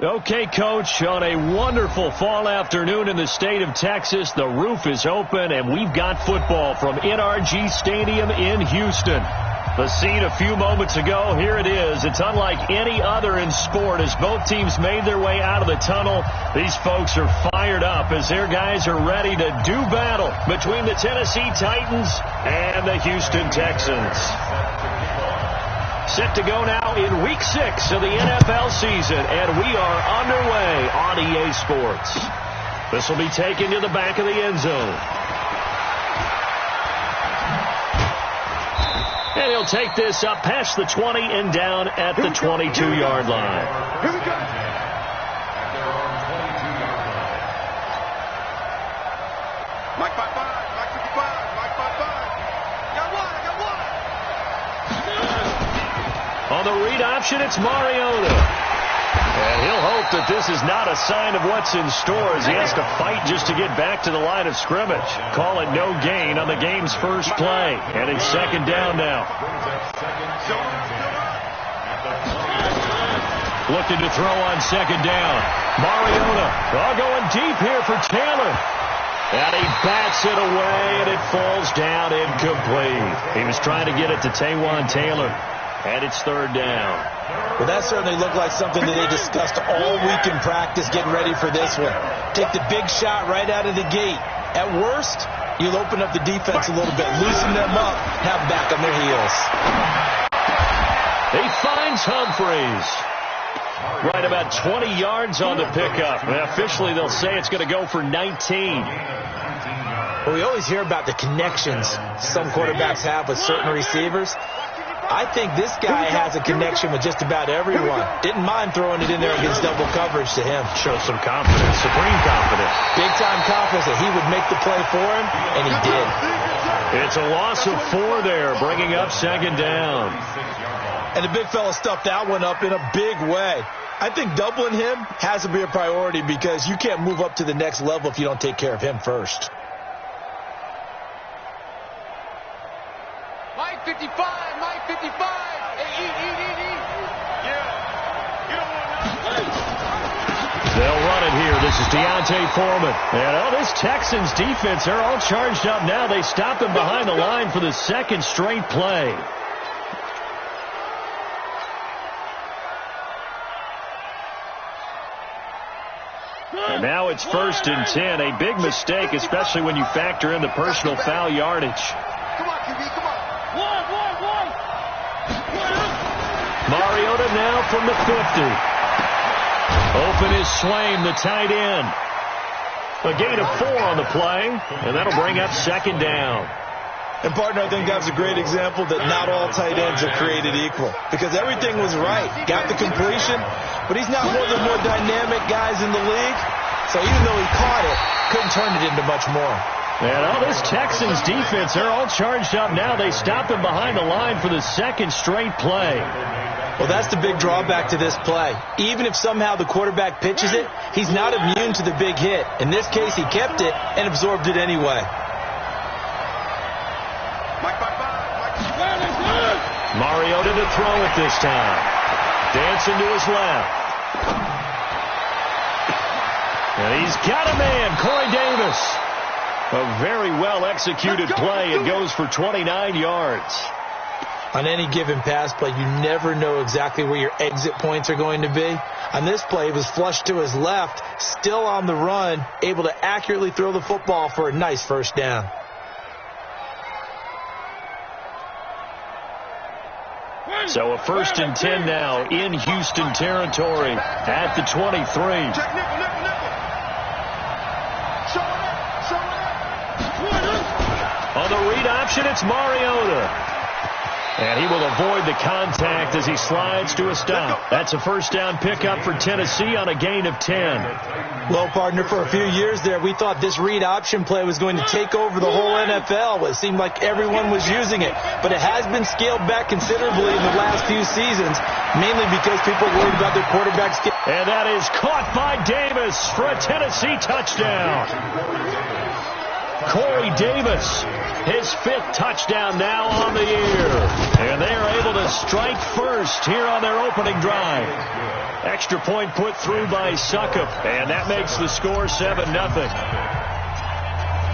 Okay, Coach, on a wonderful fall afternoon in the state of Texas, the roof is open, and we've got football from NRG Stadium in Houston. The scene a few moments ago, here it is. It's unlike any other in sport as both teams made their way out of the tunnel. These folks are fired up as their guys are ready to do battle between the Tennessee Titans and the Houston Texans. Set to go now in Week 6 of the NFL season, and we are underway on EA Sports. This will be taken to the back of the end zone. And he'll take this up past the 20 and down at the 22-yard line. Here we go. Mike 5-5, Mike 55, Mike 5-5. Got one. On the read option, it's Mariota. And he'll hope that this is not a sign of what's in store as he has to fight just to get back to the line of scrimmage. Call it no gain on the game's first play. And it's second down now. Looking to throw on second down. Mariota all going deep here for Taylor. And he bats it away, and it falls down incomplete. He was trying to get it to Taywan Taylor. And it's third down. Well, that certainly looked like something that they discussed all week in practice, getting ready for this one. Take the big shot right out of the gate. At worst, you'll open up the defense a little bit, loosen them up, have back on their heels. He finds Humphreys. Right about 20 yards on the pickup. And officially, they'll say it's going to go for 19. Well, we always hear about the connections some quarterbacks have with certain receivers. I think this guy has a connection with just about everyone. Didn't mind throwing it in there against double coverage to him. Shows some confidence, supreme confidence. Big-time confidence that he would make the play for him, and he did. It's a loss of 4 there, bringing up second down. And the big fella stuffed that one up in a big way. I think doubling him has to be a priority because you can't move up to the next level if you don't take care of him first. Mike 55, Mike 55. Hey, eat. Yeah. You don't want that. They'll run it here. This is Deontay Foreman. And this Texans defense, they're all charged up now. They stop him behind the line for the second straight play. And now it's 1st and 10. A big mistake, especially when you factor in the personal foul yardage. Come on, QB, come on. One. Mariota now from the 50. Open is Swaim, the tight end. A gain of 4 on the play, and that'll bring up second down. And, partner, I think that's a great example that not all tight ends are created equal because everything was right. Got the completion, but he's not one of the more dynamic guys in the league. So even though he caught it, couldn't turn it into much more. And this Texans defense, they're all charged up now. They stop him behind the line for the second straight play. Well, that's the big drawback to this play. Even if somehow the quarterback pitches it, he's not immune to the big hit. In this case, he kept it and absorbed it anyway. Mariota to throw it this time. Dancing to his left. And he's got a man, Corey Davis. A very well-executed play. It goes for 29 yards. On any given pass play, you never know exactly where your exit points are going to be. On this play, it was flushed to his left, still on the run, able to accurately throw the football for a nice first down. So a 1st and 10 now in Houston territory at the 23. On the read option, it's Mariota. And he will avoid the contact as he slides to a stop. That's a first down pickup for Tennessee on a gain of 10. Well, partner, for a few years there, we thought this read option play was going to take over the whole NFL. It seemed like everyone was using it. But it has been scaled back considerably in the last few seasons, mainly because people are worried about their quarterback skill. And that is caught by Davis for a Tennessee touchdown. Corey Davis, his 5th touchdown now on the year. And they are able to strike first here on their opening drive. Extra point put through by Suckup, and that makes the score 7-0.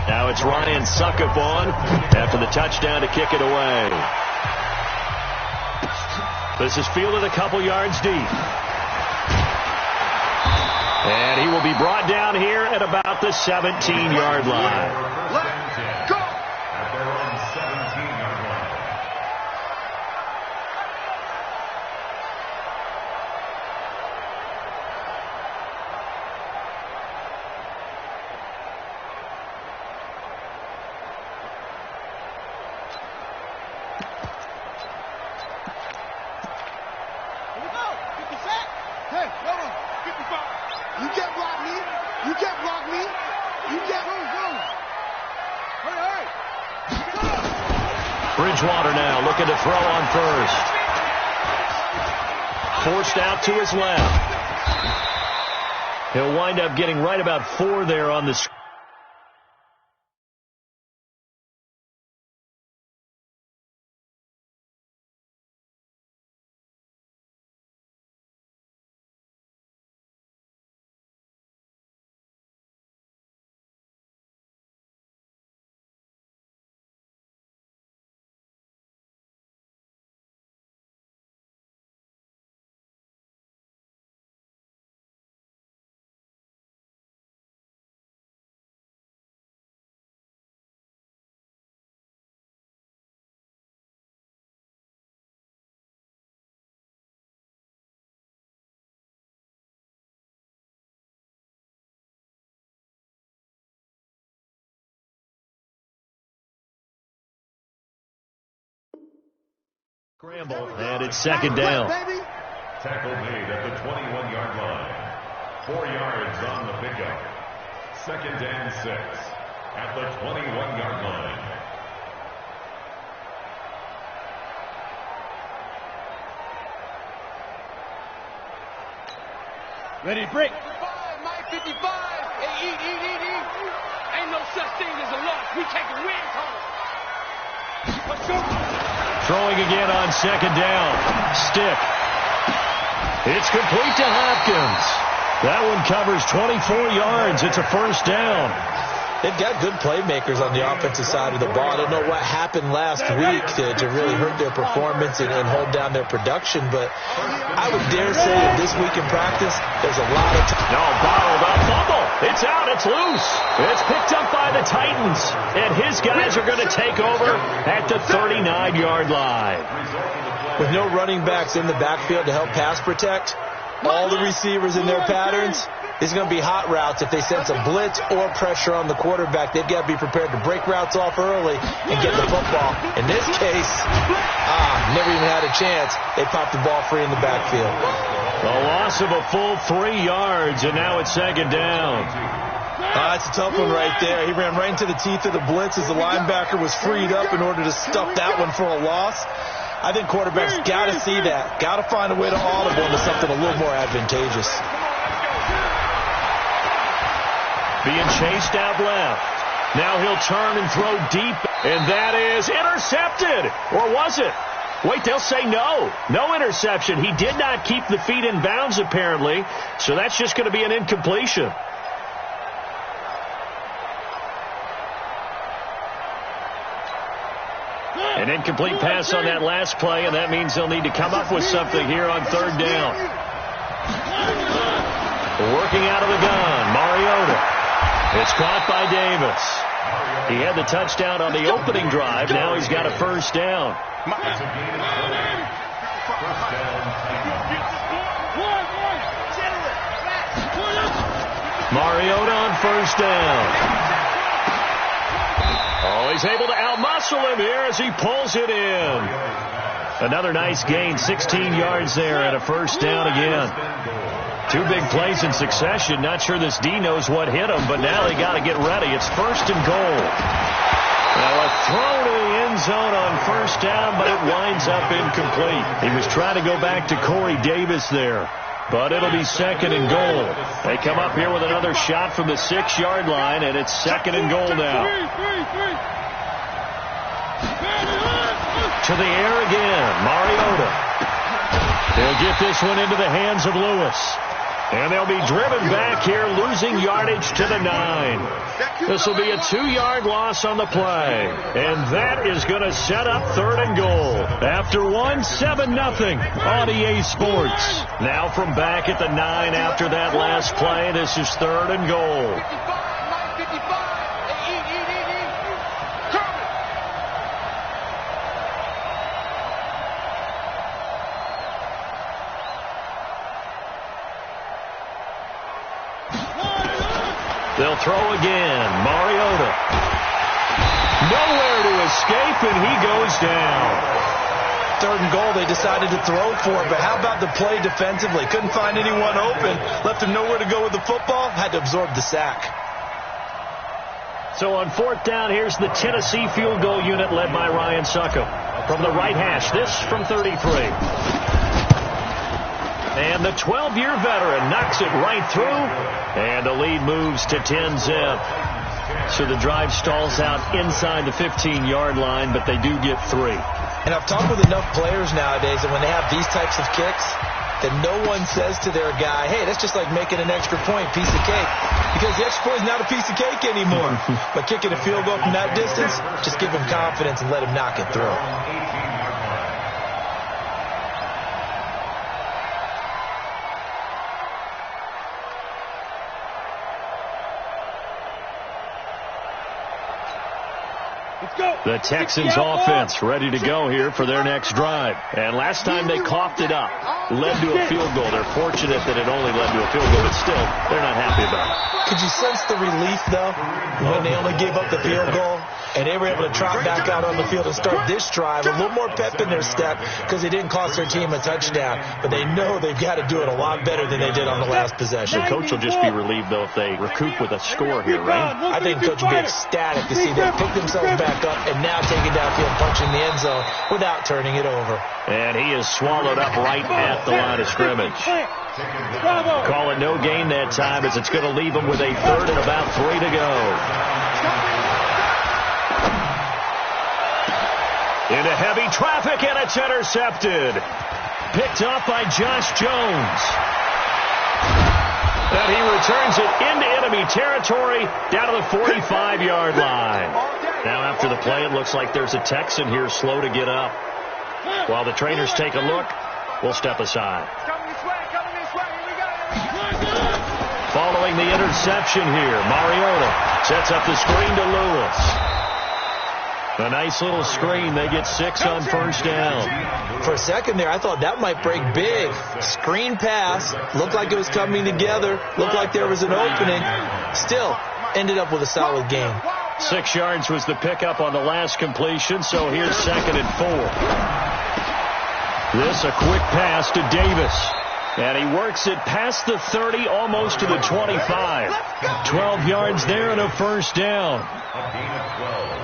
Now it's Ryan Suckup on after the touchdown to kick it away. This is fielded a couple yards deep. And he will be brought down here at about the 17-yard line. Let's go! At their own 17-yard line. Here we go. 50 set. Hey, hold on. 55. You can't block me. You can't block me. You can't run. Hurry. Bridgewater now looking to throw on first. Forced out to his left. He'll wind up getting right about 4 there on the screen. Scramble, and it's 2nd down. Tackle made at the 21-yard line. 4 yards on the pickup. 2nd and 6 at the 21-yard line. Ready, break. 55, Mike, 55. Hey, eat. Ain't no such thing as a loss. We taking wins home. Let's go. Throwing again on 2nd down. Stick. It's complete to Hopkins. That one covers 24 yards. It's a 1st down. They've got good playmakers on the offensive side of the ball. I don't know what happened last week to really hurt their performance and hold down their production, but I would dare say that this week in practice, there's a lot of time. No, bottled up. Fumble. It's out. It's loose. It's picked up by the Titans, and his guys are going to take over at the 39-yard line. With no running backs in the backfield to help pass protect, all the receivers in their patterns, it's going to be hot routes. If they sense a blitz or pressure on the quarterback, they've got to be prepared to break routes off early and get the football. In this case, never even had a chance. They popped the ball free in the backfield. A loss of a full 3 yards, and now it's 2nd down. That's a tough one right there. He ran right into the teeth of the blitz as the linebacker was freed up in order to stuff that one for a loss. I think quarterbacks got to see that. Got to find a way to audible into something a little more advantageous. Being chased out left. Now he'll turn and throw deep, and that is intercepted. Or was it? Wait, they'll say no. No interception. He did not keep the feet in bounds, apparently, so that's just going to be an incompletion. An incomplete pass on that last play, and that means they'll need to come up with something here on 3rd down. Working out of the gun, Mariota. It's caught by Davis. He had the touchdown on the opening drive. Now he's got a 1st down. Mariota on 1st down. Oh, he's able to outmuscle him here as he pulls it in. Another nice gain, 16 yards there and a 1st down again. 2 big plays in succession. Not sure this D knows what hit him, but now they got to get ready. It's 1st and goal. Now a throw to the end zone on 1st down, but it winds up incomplete. He was trying to go back to Corey Davis there. But it'll be 2nd and goal. They come up here with another shot from the 6-yard line, and it's 2nd and goal now. To the air again, Mariota. They'll get this one into the hands of Lewis. And they'll be driven back here, losing yardage to the 9. This will be a 2-yard loss on the play. And that is going to set up 3rd and goal. After 7-0 on EA Sports. Now from back at the 9 after that last play, this is 3rd and goal. They'll throw again. Mariota. Nowhere to escape, and he goes down. 3rd and goal, they decided to throw for it, but how about the play defensively? Couldn't find anyone open. Left him nowhere to go with the football. Had to absorb the sack. So on 4th down, here's the Tennessee field goal unit led by Ryan Suckup. From the right hash, this from 33. And the 12-year veteran knocks it right through. And the lead moves to 10-zip. So the drive stalls out inside the 15-yard line, but they do get 3. And I've talked with enough players nowadays that when they have these types of kicks, that no one says to their guy, hey, that's just like making an extra point, piece of cake. Because the extra point is not a piece of cake anymore. But kicking a field goal from that distance, just give him confidence and let him knock it through. The Texans offense ready to go here for their next drive. And last time they coughed it up, led to a field goal. They're fortunate that it only led to a field goal, but still, they're not happy about it. Could you sense the relief, though, when they only gave up the field goal and they were able to trot back out on the field and start this drive? A little more pep in their step because they didn't cost their team a touchdown, but they know they've got to do it a lot better than they did on the last possession. The coach will just be relieved, though, if they recoup with a score here, right? I think coach will be ecstatic to see them pick themselves back up and now take it downfield, punching the end zone without turning it over. And he is swallowed up right at the line of scrimmage. Call it no gain that time as it's going to leave him with a 3rd and about 3 to go. Into heavy traffic, and it's intercepted. Picked up by Josh Jones. And he returns it into enemy territory down to the 45-yard line. Now after the play, it looks like there's a Texan here slow to get up. While the trainers take a look, we'll step aside. Following the interception here, Mariota sets up the screen to Lewis. A nice little screen. They get 6 on 1st down. For a second there, I thought that might break big. Screen pass. Looked like it was coming together. Looked like there was an opening. Still, ended up with a solid gain. 6 yards was the pickup on the last completion, so here's 2nd and 4. This a quick pass to Davis. And he works it past the 30, almost to the 25. 12 yards there and a 1st down.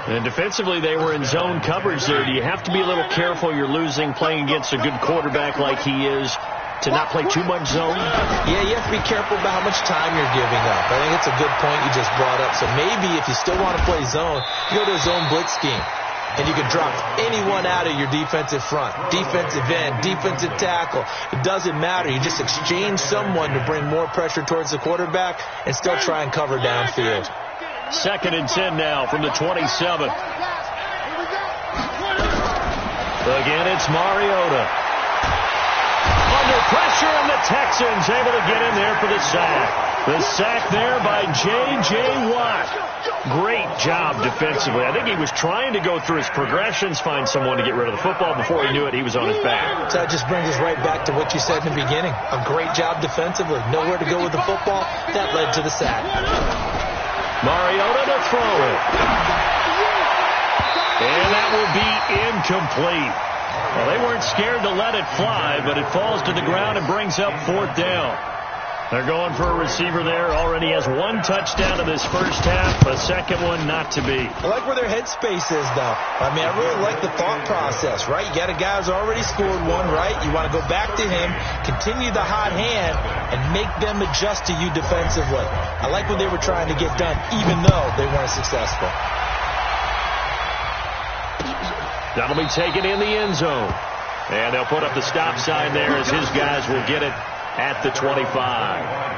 And defensively, they were in zone coverage there. Do you have to be a little careful? You're losing, playing against a good quarterback like he is, to not play too much zone? Yeah, you have to be careful about how much time you're giving up. I think it's a good point you just brought up. So maybe if you still want to play zone, you go to a zone blitz scheme. And you can drop anyone out of your defensive front, defensive end, defensive tackle. It doesn't matter. You just exchange someone to bring more pressure towards the quarterback and still try and cover downfield. 2nd and 10 now from the 27. Again, it's Mariota. Under pressure, and the Texans able to get in there for the sack. The sack there by J.J. Watt. Great job defensively. I think he was trying to go through his progressions, find someone to get rid of the football. Before he knew it, he was on his back. So that just brings us right back to what you said in the beginning. A great job defensively. Nowhere to go with the football. That led to the sack. Mariota to throw it. And that will be incomplete. Well, they weren't scared to let it fly, but it falls to the ground and brings up 4th down. They're going for a receiver there. Already has one touchdown in this first half. A second one not to be. I like where their headspace is, though. I mean, I really like the thought process, right? You got a guy who's already scored one, right? You want to go back to him, continue the hot hand, and make them adjust to you defensively. I like what they were trying to get done, even though they weren't successful. That'll be taken in the end zone. And they'll put up the stop sign there as his guys will get it at the 25.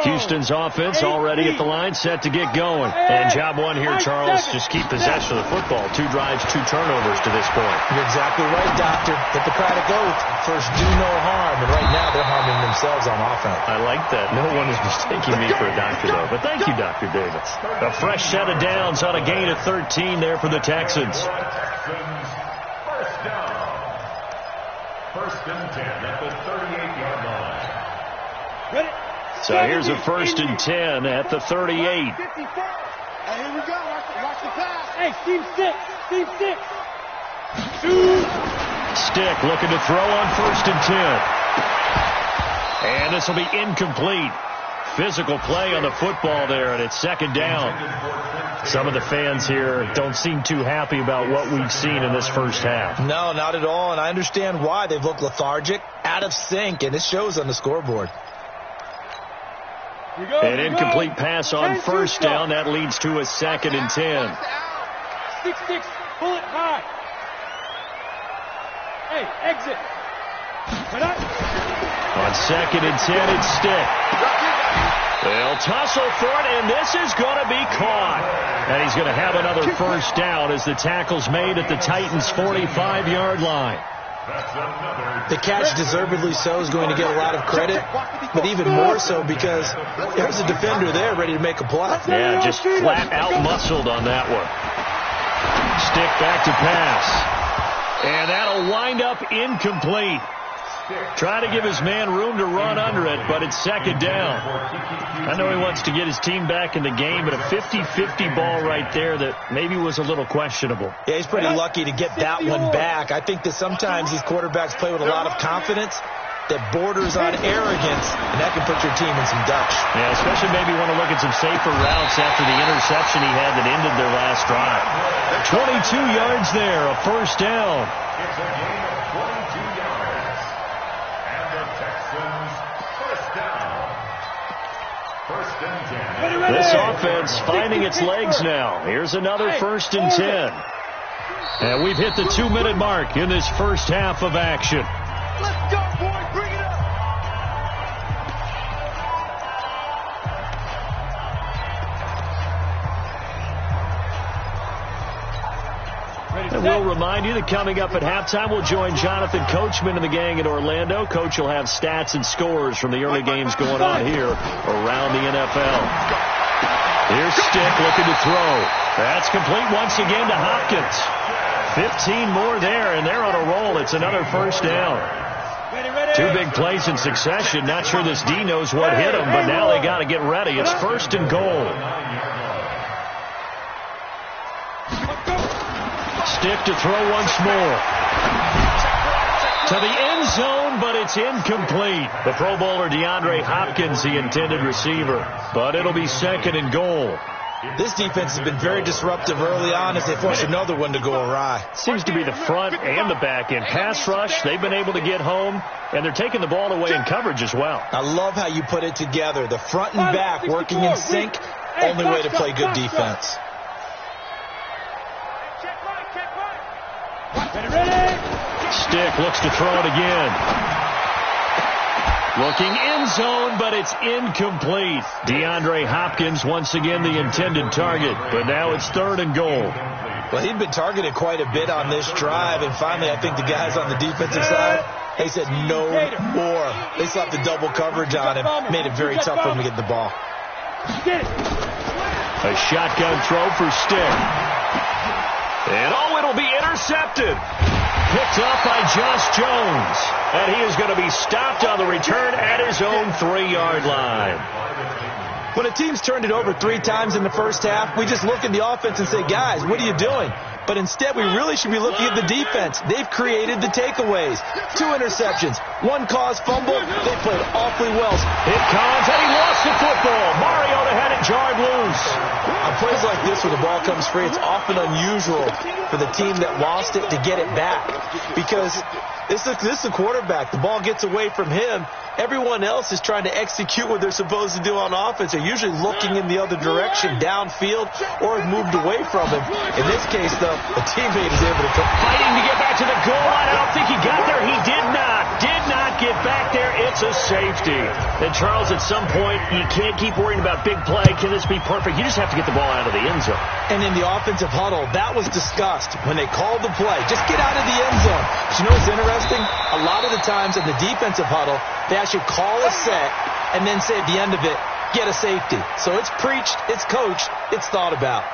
Houston's offense already at the line, set to get going. And job one here, Charles, just keep possession of the football. 2 drives, 2 turnovers to this point. You're exactly right, Doctor. Hippocratic oath. First, do no harm. And right now, they're harming themselves on offense. I like that. No one is mistaking me for a doctor, though. But thank you, Dr. Davis. A fresh set of downs on a gain of 13 there for the Texans. First down. First and 10 at the 38-yard line. Ready? So here's a 1st and 10 at the 38. Hey, here we go. Watch the pass. Hey, Steve Stick. Steve Stick. Stick looking to throw on 1st and 10. And this will be incomplete. Physical play on the football there, and it's 2nd down. Some of the fans here don't seem too happy about what we've seen in this first half. No, not at all, and I understand why. They've looked lethargic, out of sync, and it shows on the scoreboard. An incomplete pass on 1st down. That leads to a 2nd and 10. Six, pull it high. Hey, exit. On 2nd and 10, it's Stick. They'll tussle for it, and this is going to be caught. And he's going to have another 1st down as the tackle's made at the Titans' 45-yard line. The catch, deservedly so, is going to get a lot of credit, but even more so because there's a defender there ready to make a play. Yeah, just flat out muscled on that one. Stick back to pass. And that'll wind up incomplete. Try to give his man room to run under it, but it's 2nd down. I know he wants to get his team back in the game, but a 50-50 ball right there that maybe was a little questionable. Yeah, he's pretty lucky to get that one back. I think that sometimes these quarterbacks play with a lot of confidence that borders on arrogance, and that can put your team in some dutch. Yeah, especially maybe want to look at some safer routes after the interception he had that ended their last drive. 22 yards there, a 1st down. It's a gain of 22 yards. And the Texans, 1st down. 1st and 10. This offense finding its legs now. Here's another 1st and 10. And we've hit the 2-minute mark in this first half of action. Let's go, boys. Bring it up. And we'll remind you that coming up at halftime, we'll join Jonathan Coachman and the gang in Orlando. Coach will have stats and scores from the early games going on here around the NFL. Here's Stick looking to throw. That's complete once again to Hopkins. 15 more there, and they're on a roll. It's another 1st down. 2 big plays in succession. Not sure this D knows what hit him, but now they got to get ready. It's 1st and goal. Stick to throw once more. To the end zone, but it's incomplete. The Pro Bowler DeAndre Hopkins, the intended receiver. But it'll be 2nd and goal. This defense has been very disruptive early on as they force another one to go awry. Seems to be the front and the back end. Pass rush, they've been able to get home, and they're taking the ball away in coverage as well. I love how you put it together. The front and back working in sync, only way to play good defense. Stick looks to throw it again. Looking end zone, but it's incomplete. DeAndre Hopkins once again the intended target, but now it's 3rd and goal. Well, he'd been targeted quite a bit on this drive, and finally I think the guys on the defensive side, they said no more. They slapped the double coverage on him, made it very tough for him to get the ball. A shotgun throw for Stick. And it'll be intercepted. Picked up by Josh Jones. And he is going to be stopped on the return at his own 3-yard line. When a team's turned it over 3 times in the first half, we just look at the offense and say, guys, what are you doing? But instead, we really should be looking at the defense. They've created the takeaways. 2 interceptions, 1 caused fumble. They played awfully well. It comes, and he lost the football. Mariota had it jarred loose. On plays like this where the ball comes free, it's often unusual for the team that lost it to get it back. Because this is the quarterback. The ball gets away from him. Everyone else is trying to execute what they're supposed to do on offense. They're usually looking in the other direction, downfield, or have moved away from him. In this case, though, the teammate is able to come. Fighting to get back to the goal line. I don't think he got there. He did not get back there. It's a safety. And, Charles, at some point, you can't keep worrying about big play. Can this be perfect? You just have to get the ball out of the end zone. And in the offensive huddle, that was discussed when they called the play. Just get out of the end zone. But you know what's interesting? A lot of the times in the defensive huddle, they actually call a set and then say at the end of it, get a safety. So it's preached, it's coached, it's thought about.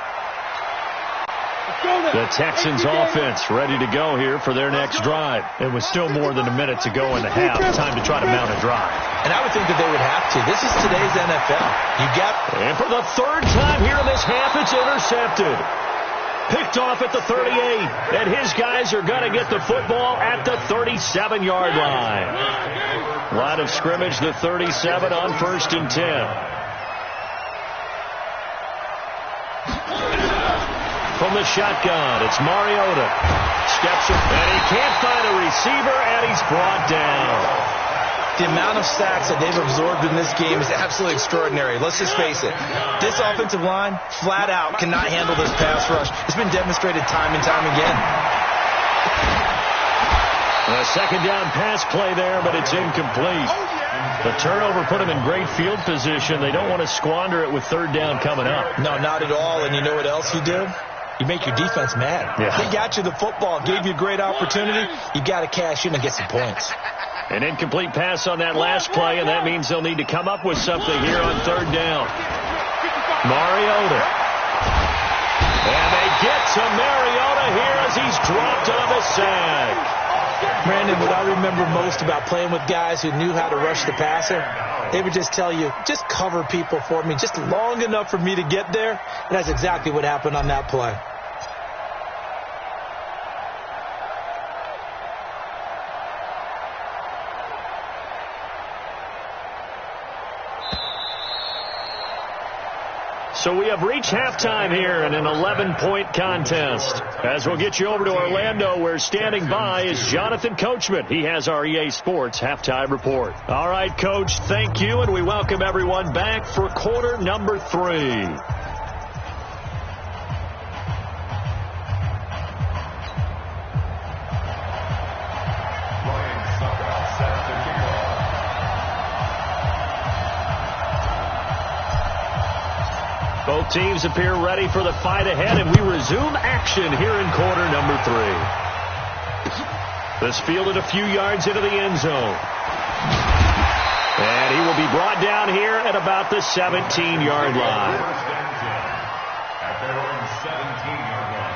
The Texans offense ready to go here for their next drive. It was still more than a minute to go in the half. Time to try to mount a drive. And I would think that they would have to. This is today's NFL. And for the 3rd time here in this half, it's intercepted. Picked off at the 38. And his guys are going to get the football at the 37-yard line. Line of scrimmage, the 37 on 1st and 10. From the shotgun, it's Mariota. Steps up, and he can't find a receiver, and he's brought down. The amount of sacks that they've absorbed in this game is absolutely extraordinary. Let's just face it. This offensive line, flat out, cannot handle this pass rush. It's been demonstrated time and time again. A 2nd down pass play there, but it's incomplete. The turnover put them in great field position. They don't want to squander it with 3rd down coming up. No, not at all. And you know what else you do? You make your defense mad. Yeah. They got you the football, gave you a great opportunity. You got to cash in and get some points. An incomplete pass on that last play, and that means they'll need to come up with something here on 3rd down. Mariota. And they get to Mariota here as he's dropped on the sack. Brandon, what I remember most about playing with guys who knew how to rush the passer, they would just tell you, just cover people for me, just long enough for me to get there. And that's exactly what happened on that play. So we have reached halftime here in an 11-point contest. As we'll get you over to Orlando, where standing by is Jonathan Coachman. He has our EA Sports halftime report. All right, Coach, thank you, and we welcome everyone back for quarter number 3. Both teams appear ready for the fight ahead, and we resume action here in quarter number 3. This fielded a few yards into the end zone. And he will be brought down here at about the 17-yard line. At their own 17-yard line.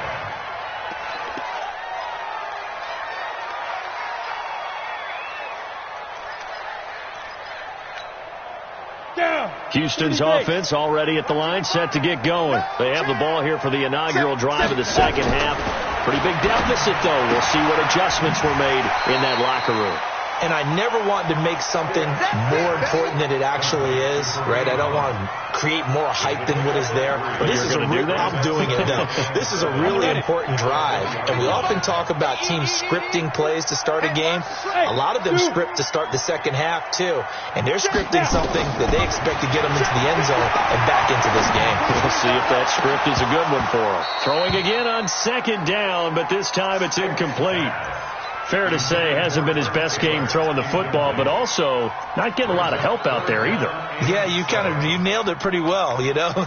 Houston's offense already at the line, set to get going. They have the ball here for the inaugural drive of the 2nd half. Pretty big deficit, though. We'll see what adjustments were made in that locker room. And I never want to make something more important than it actually is, right? I don't want to create more hype than what is there. But this is I'm doing it, though. This is a really important drive. And we often talk about teams scripting plays to start a game. A lot of them script to start the 2nd half, too. And they're scripting something that they expect to get them into the end zone and back into this game. We'll see if that script is a good one for them. Throwing again on 2nd down, but this time it's incomplete. Fair to say, hasn't been his best game throwing the football, but also not getting a lot of help out there either. Yeah, you nailed it pretty well, you know.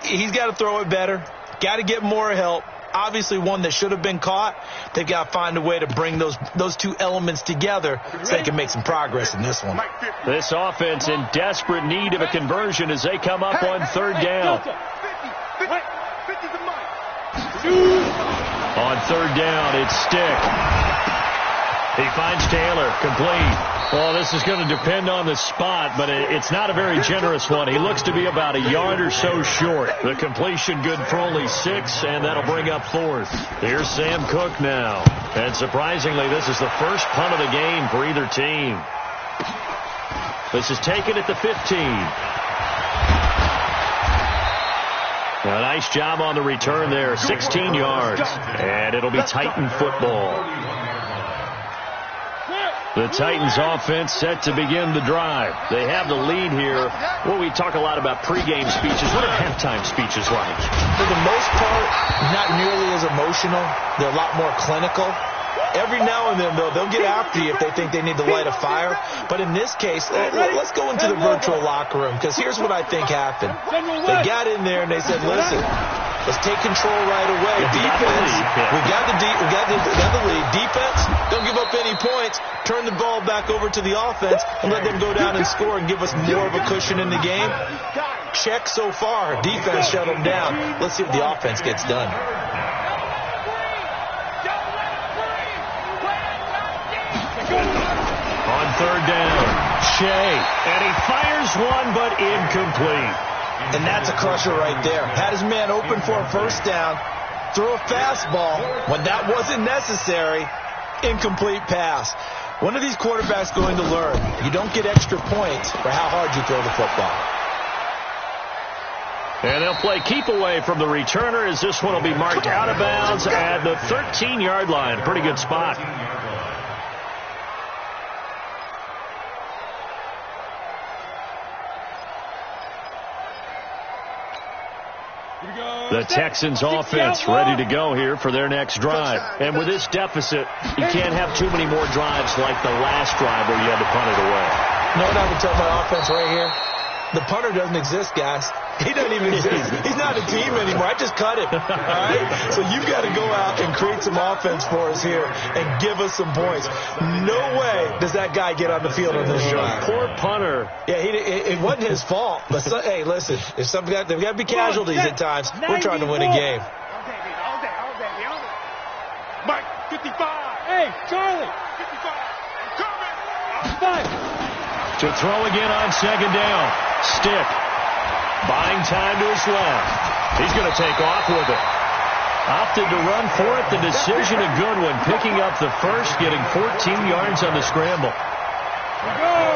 He's got to throw it better, got to get more help. Obviously one that should have been caught. They've got to find a way to bring those two elements together so they can make some progress in this one. This offense in desperate need of a conversion as they come up on 3rd down. On 3rd down, it's Stick. He finds Taylor, complete. Well, this is going to depend on the spot, but it's not a very generous one. He looks to be about a yard or so short. The completion good for only 6, and that'll bring up 4th. Here's Sam Cook now. And surprisingly, this is the first punt of the game for either team. This is taken at the 15. A nice job on the return there, 16 yards. And it'll be Titan football. The Titans offense set to begin the drive. They have the lead here. Well, we talk a lot about pregame speeches. What are halftime speeches like? For the most part, not nearly as emotional. They're a lot more clinical. Every now and then, though, they'll get after you if they think they need to light a fire. But in this case, let's go into the virtual locker room, because here's what I think happened. They got in there and they said, listen, let's take control right away. Defense, we got the lead. Defense, don't give up any points. Turn the ball back over to the offense and let them go down and score and give us more of a cushion in the game. Check so far. Defense shut them down. Let's see what the offense gets done. On 3rd down, Shea, and he fires one, but incomplete. And that's a crusher right there. Had his man open for a 1st down, throw a fastball. When that wasn't necessary, incomplete pass. One of these quarterbacks going to learn, you don't get extra points for how hard you throw the football. And they'll play keep away from the returner, as this one will be marked out of bounds at the 13-yard line. Pretty good spot. The Texans offense ready to go here for their next drive. And with this deficit, you can't have too many more drives like the last drive where you had to punt it away. No, I can tell my offense right here. The punter doesn't exist, guys. He doesn't even exist. He's not a team anymore. I just cut him. All right? So you've got to go out and create some offense for us here and give us some points. No way does that guy get on the field on this drive. Poor punter. Yeah, it wasn't his fault. But hey, listen, if there've got to be casualties at times. We're trying to win a game. Mike, 55. Hey, Charlie. 55. Coming. To throw again on 2nd down. Stick. Buying time to his left. He's going to take off with it. Opted to run for it. The decision a good one. Picking up the first, getting 14 yards on the scramble.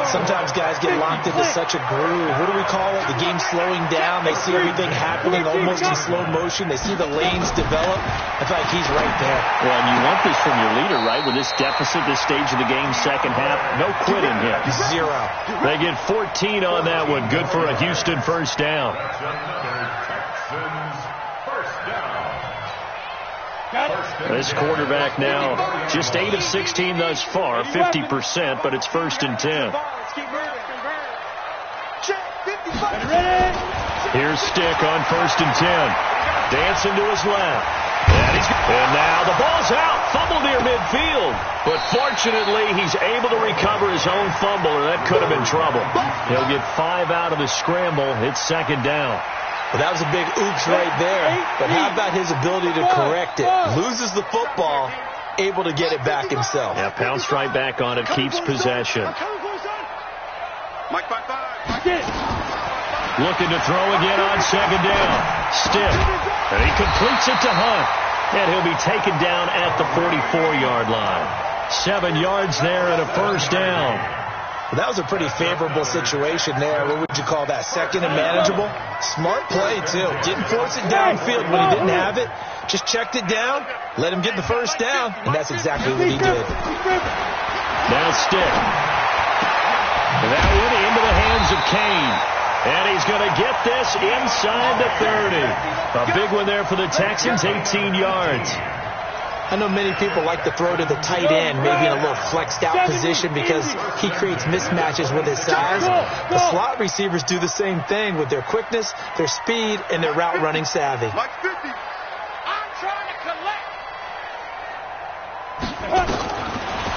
Sometimes guys get locked into such a groove. What do we call it? The game slowing down. They see everything happening almost in slow motion. They see the lanes develop. I feel like he's right there. Well, and you want this from your leader, right? With this deficit, this stage of the game, 2nd half, no quitting him. 0. They get 14 on that one. Good for a Houston 1st down. This quarterback now just 8 of 16 thus far, 50%, but it's 1st and 10. Here's Stick on 1st and 10. Dancing to his left. And now the ball's out. Fumble near midfield. But fortunately, he's able to recover his own fumble, or that could have been trouble. He'll get 5 out of the scramble. It's 2nd down. Well, that was a big oops right there. But how about his ability to correct it? Loses the football, able to get it back himself. Yeah, pounced right back on it, keeps possession. Mike, 5-5. Looking to throw again on 2nd down. Stiff. And he completes it to Hunt. And he'll be taken down at the 44-yard line. 7 yards there and a 1st down. Well, that was a pretty favorable situation there. What would you call that? 2nd and manageable? Smart play, too. Didn't force it downfield when he didn't have it. Just checked it down, let him get the 1st down, and that's exactly what he did. Now Stick. That one into the hands of Kane. And he's going to get this inside the 30. A big one there for the Texans, 18 yards. I know many people like to throw to the tight end, maybe in a little flexed out position because he creates mismatches with his size. The slot receivers do the same thing with their quickness, their speed, and their route running savvy. I'm trying to collect.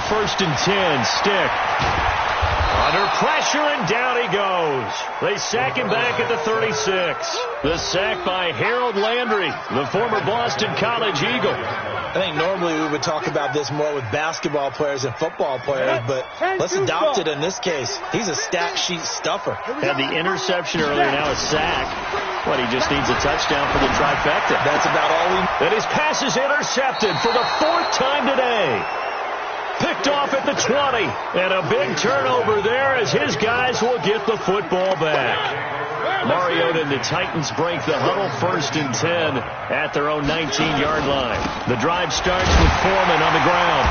1st and 10, Stick. Under pressure, and down he goes. They sack him back at the 36. The sack by Harold Landry, the former Boston College Eagle. I think normally we would talk about this more with basketball players and football players, but let's adopt it in this case. He's a stat sheet stuffer. Had the interception earlier, now a sack. What, he just needs a touchdown for the trifecta. That's about all we need. And his pass is intercepted for the 4th time today. Picked off at the 20, and a big turnover there as his guys will get the football back. Mariota and the Titans break the huddle, 1st and 10 at their own 19-yard line. The drive starts with Foreman on the ground,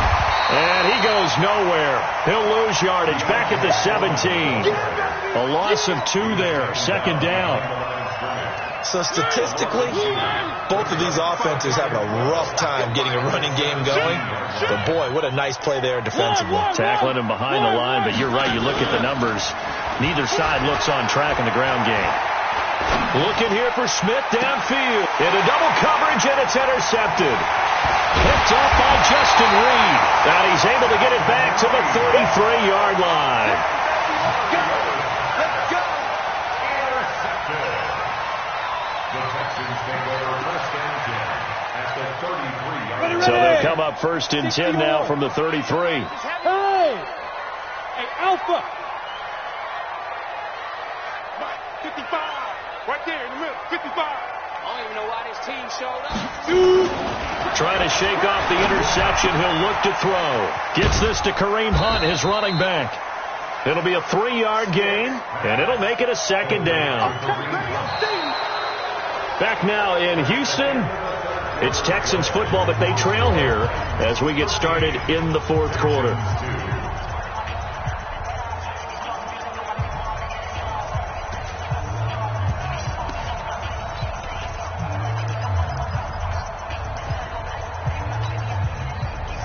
and he goes nowhere. He'll lose yardage back at the 17. A loss of 2 there, 2nd down. So statistically, both of these offenses having a rough time getting a running game going. But boy, what a nice play there defensively. Tackling him behind the line, but you're right, you look at the numbers. Neither side looks on track in the ground game. Looking here for Smith downfield. Into double coverage, and it's intercepted. Picked off by Justin Reed. And he's able to get it back to the 33-yard line. So they'll come up 1st and 10 now from the 33. Hey, Alpha. 55. Right there in the middle. 55. I don't even know why this team showed up. Trying to shake off the interception. He'll look to throw. Gets this to Kareem Hunt, his running back. It'll be a 3-yard gain, and it'll make it a 2nd down. Back now in Houston. It's Texans football, but they trail here as we get started in the 4th quarter.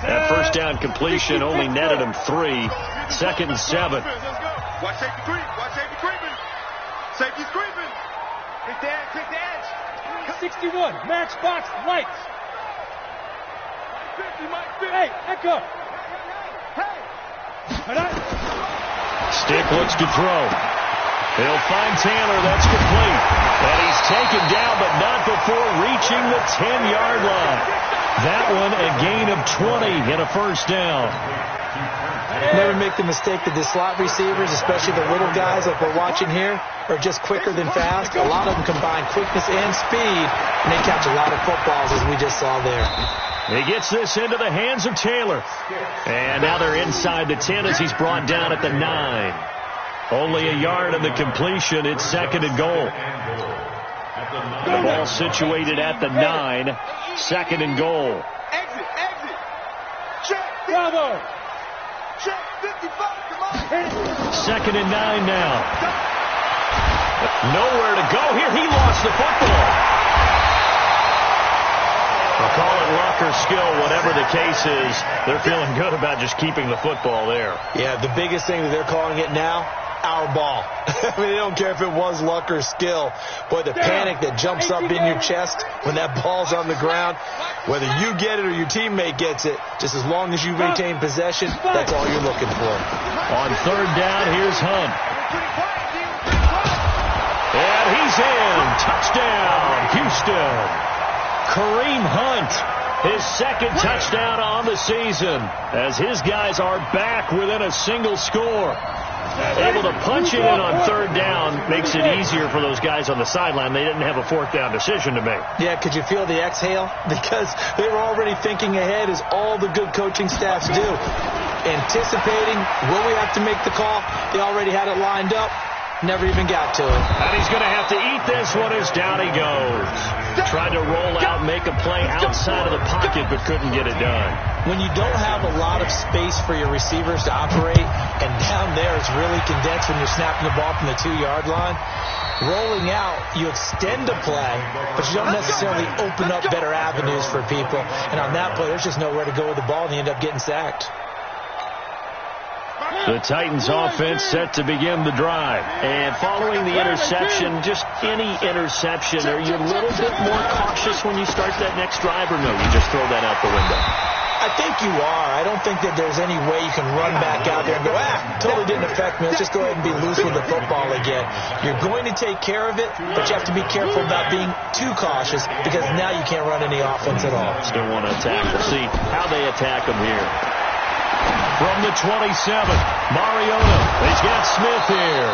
That 1st down completion only netted him 3. 2nd and 7. Watch safety creep. Watch safety creeping. Safety's creeping. Take the edge. Take the edge. 61, match box, lights. Hey, Echo. Hey. Stick looks to throw. He'll find Taylor. That's complete. And he's taken down, but not before reaching the 10-yard line. That one a gain of 20 and a 1st down. Never make the mistake that the slot receivers, especially the little guys like we're watching here, are just quicker than fast. A lot of them combine quickness and speed, and they catch a lot of footballs, as we just saw there. He gets this into the hands of Taylor. And now they're inside the 10 as he's brought down at the 9. Only a yard on the completion. It's 2nd and goal. The ball situated at the 9. 2nd and goal. Exit. Check. Bravo. Check. 55. Come on. 2nd and 9 now. Nowhere to go here. He lost the football. I'll call it luck or skill, whatever the case is. They're feeling good about just keeping the football there. Yeah, the biggest thing that they're calling it now, our ball. I mean, they don't care if it was luck or skill. Boy, the panic that jumps up in your chest when that ball's on the ground, whether you get it or your teammate gets it, just as long as you retain possession, that's all you're looking for. On 3rd down, here's Hunt. And he's in. Touchdown, Houston. Kareem Hunt, his 2nd touchdown on the season, as his guys are back within a single score. Able to punch it in on 3rd down makes it easier for those guys on the sideline. They didn't have a 4th down decision to make. Yeah, could you feel the exhale? Because they were already thinking ahead, as all the good coaching staffs do. Anticipating, will we have to make the call? They already had it lined up. Never even got to it. And he's going to have to eat this one as down he goes. Tried to roll out, make a play outside of the pocket, but couldn't get it done. When you don't have a lot of space for your receivers to operate, and down there it's really condensed when you're snapping the ball from the 2-yard line, rolling out, you extend a play, but you don't necessarily open up better avenues for people. And on that play, there's just nowhere to go with the ball, and you end up getting sacked. The Titans offense set to begin the drive. And following the interception, just any interception, are you a little bit more cautious when you start that next drive, or no, you just throw that out the window? I think you are. I don't think that there's any way you can run back out there and go, totally didn't affect me. Let's just go ahead and be loose with the football again. You're going to take care of it, but you have to be careful about being too cautious because now you can't run any offense at all. Still want to attack. We'll see how they attack him here. From the 27, Mariota. He's got Smith here.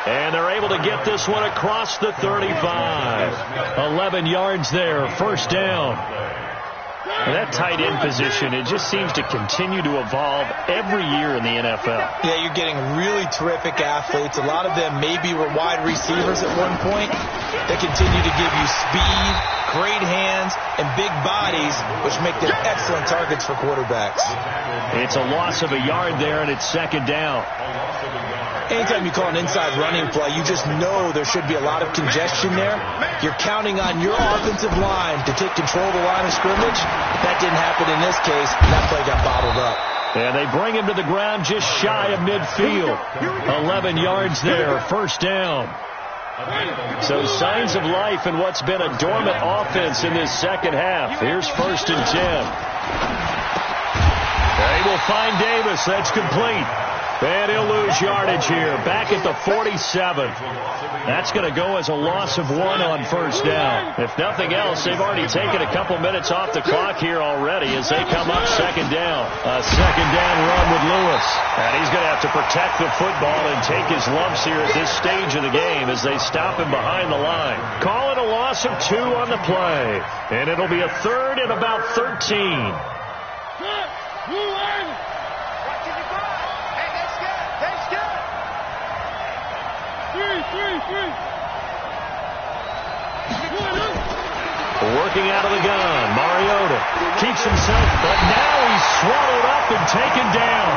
And they're able to get this one across the 35. 11 yards there, first down. That tight end position, it just seems to continue to evolve every year in the NFL. Yeah, you're getting really terrific athletes. A lot of them maybe were wide receivers at one point. They continue to give you speed, great hands, and big bodies, which make them excellent targets for quarterbacks. It's a loss of a yard there, and it's second down. Anytime you call an inside running play, you just know there should be a lot of congestion there. You're counting on your offensive line to take control of the line of scrimmage. That didn't happen in this case. That play got bottled up. And they bring him to the ground just shy of midfield. 11 yards there, first down. So signs of life in what's been a dormant offense in this second half. Here's 1st and 10. They will find Davis. That's complete. And he'll lose yardage here. Back at the 47. That's going to go as a loss of 1 on first down. If nothing else, they've already taken a couple minutes off the clock here already as they come up second down. A second down run with Lewis. And he's going to have to protect the football and take his lumps here at this stage of the game as they stop him behind the line. Call it a loss of 2 on the play. And it'll be a 3rd and about 13. Working out of the gun, Mariota keeps himself, but now he's swallowed up and taken down.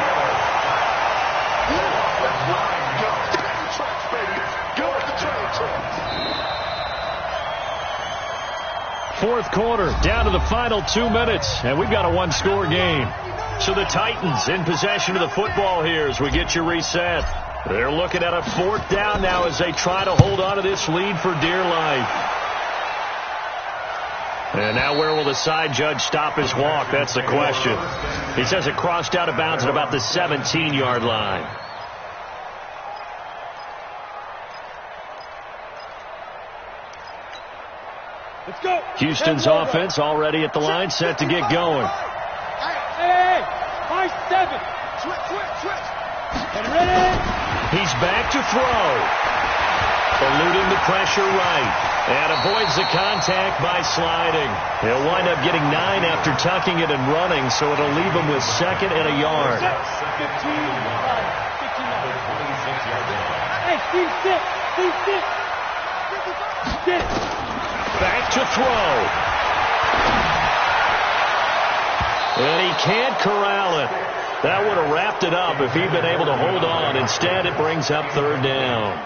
Fourth quarter, down to the final 2 minutes, and we've got a one-score game. So the Titans in possession of the football here as we get you reset. They're looking at a 4th down now as they try to hold on to this lead for dear life. And now where will the side judge stop his walk? That's the question. He says it crossed out of bounds at about the 17-yard line. Let's go. Houston's offense already at the line, set to get going. Hey, 5-7. Switch. Get ready. He's back to throw. Eluding the pressure right. And avoids the contact by sliding. He'll wind up getting 9 after tucking it and running, so it'll leave him with 2nd and a yard. 15. Hey, sit. Back to throw. And he can't corral it. That would have wrapped it up if he'd been able to hold on. Instead, it brings up 3rd down.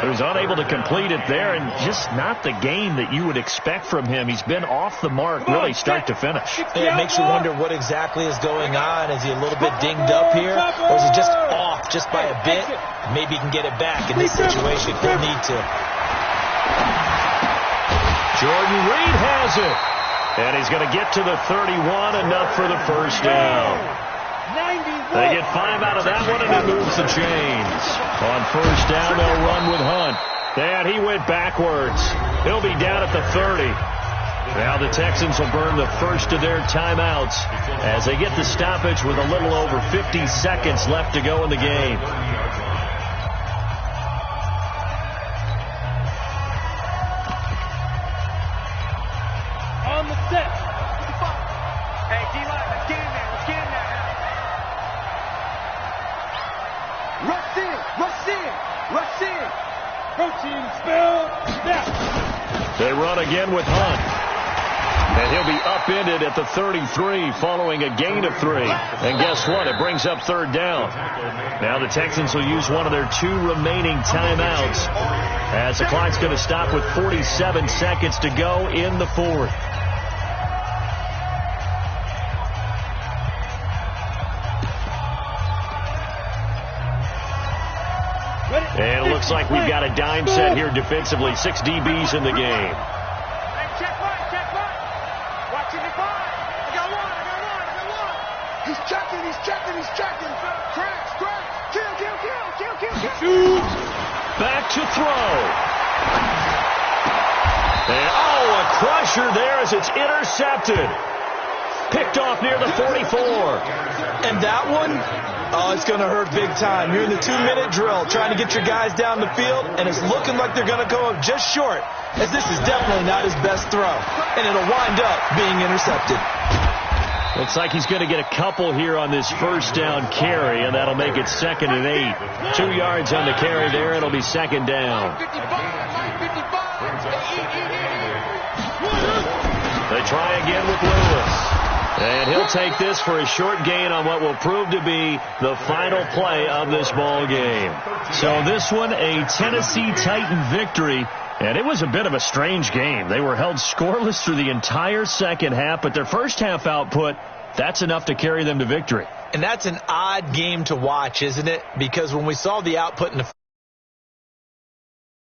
So he's unable to complete it there, and just not the game that you would expect from him. He's been off the mark really start to finish. It makes you wonder what exactly is going on. Is he a little bit dinged up here, or is he just off just by a bit? Maybe he can get it back in this situation. He'll need to. Jordan Reed has it. And he's going to get to the 31, enough for the first down. They get 5 out of that one, and it moves the chains. On first down, they'll run with Hunt. And he went backwards. He'll be down at the 30. Now the Texans will burn the first of their timeouts as they get the stoppage with a little over 50 seconds left to go in the game. On the set. Hey, D-line, let's get in there. Rush in. Protein spell. Snap. They run again with Hunt. And he'll be upended at the 33 following a gain of 3. And guess what? It brings up 3rd down. Now the Texans will use one of their 2 remaining timeouts as the clock's going to stop with 47 seconds to go in the 4th. And it looks like we've got a dime set here defensively. 6 DBs in the game. Hey, check right. Watching the 5. I got 1. He's checking. Crash. Kill. Shoot. Back to throw. And, a crusher there as it's intercepted. Picked off near the 44. And that one, it's going to hurt big time. You're in the 2-minute drill trying to get your guys down the field, and it's looking like they're going to go up just short, as this is definitely not his best throw, and it'll wind up being intercepted. Looks like he's going to get a couple here on this first down carry, and that'll make it 2nd and 8. 2 yards on the carry there. It'll be 2nd down. They try again with Lewis. And he'll take this for a short gain on what will prove to be the final play of this ball game. So this one, a Tennessee Titan victory. And it was a bit of a strange game. They were held scoreless through the entire second half, but their first half output, that's enough to carry them to victory. And that's an odd game to watch, isn't it? Because when we saw the output in the